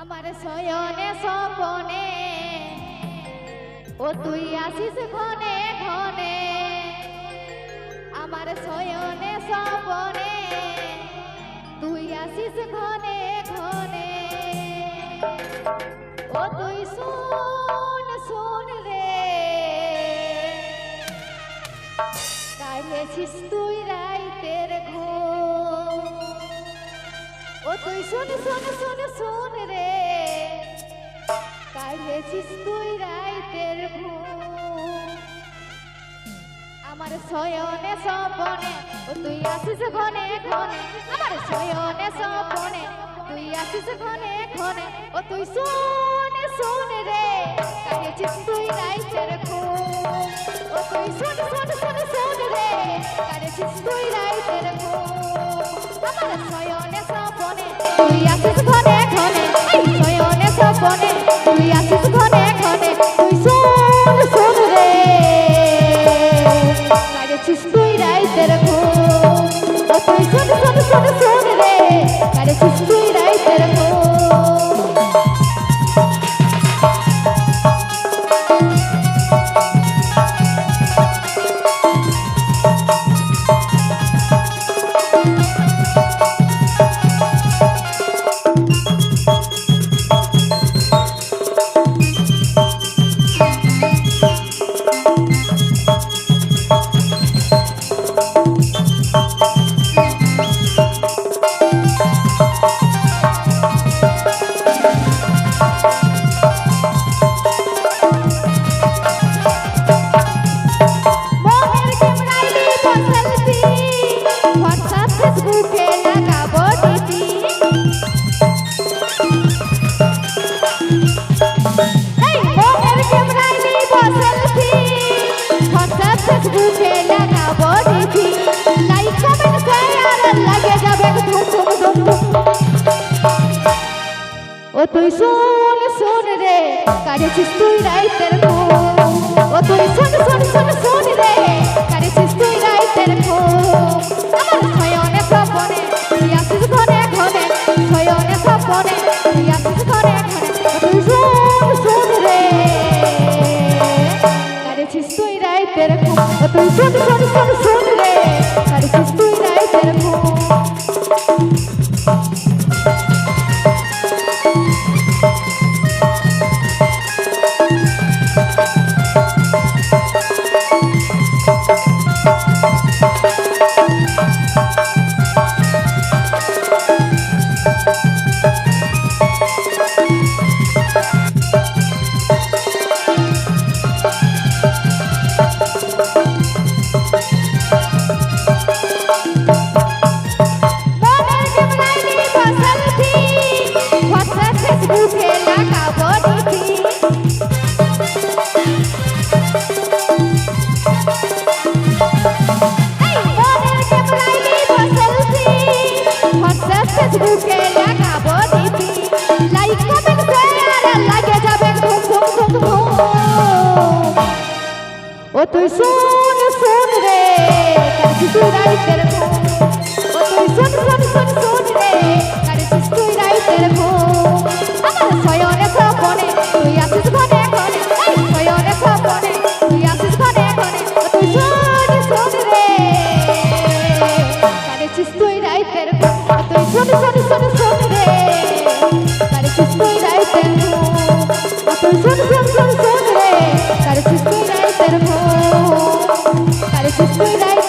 আমার শয়নে স্বপনে ও তুই আসিস ঘনে ঘনে, আমার শয়নে স্বপনে তুই আসিস ঘনে ঘনে। ও তুই শুন শুন রে, কাড়েছিস তুই রাইতের ঘুম। ও তুই শুন শুন শুন শুন রে, কাড়েছিস তুই রাইতের ঘুম। আমার শয়নে স্বপনে ও তুই আসিস ঘনে ঘনে, আমার শয়নে স্বপনে তুই আসিস ঘনে ঘনে। ও তুই শুন শুন রে, কাড়েছিস তুই রাইতের ঘুম। ও তুই শুন শুন শুন শুন রে, কাড়েছিস তুই রাইতের ঘুম। আমার শয়নে স্বপনে তুই আসিস ঘনে ঘনে, শয়নে স্বপনে তুই আসিস ঘনে ঘনে। তুই শুন শুন রে, কাড়েছিস তুই রাইতের ঘুম। ও তুই শুন শুন শুন শুন রে, কাড়েছিস তুই রাইতের ঘুম। ও তুই শুন শুন রে, কাড়েছিস তুই রাইতের ঘুম। ও তুই শুন শুন শুন শুন রে, কাড়েছিস তুই রাইতের ঘুম। আমার শয়নে স্বপনে তুই আসিস ঘনে ঘনে, শয়নে স্বপনে তুই আসিস ঘনে ঘনে। ও তুই শুন শুন রে, কাড়েছিস তুই রাইতের ঘুম। ও তুই শুন শুন শুন শুন রে, কাড়েছিস তুই রাইতের ঘুম। ও তুই শুন শুন রে, কাড়েছিস তুই রাইতের ঘুম। ও তুই শুন শুন শুন শুন রে, কাড়েছিস তুই রাইতের ঘুম। আমার শয়নে স্বপনে তুই আসিস ঘনে ঘনে, শয়নে স্বপনে তুই আসিস ঘনে ঘনে। ও তুই শুন শুন রে, কাড়েছিস তুই রাইতের ঘুম। ও তুই শুন শুন শুন শুন রে, কাড়েছিস তুই রাইতের ঘুম। ও তুই শুন শুন শুন শুন রে, কাড়েছিস তুই রাইতের ঘুম। কাড়েছিস তুই রাইতের ঘুম।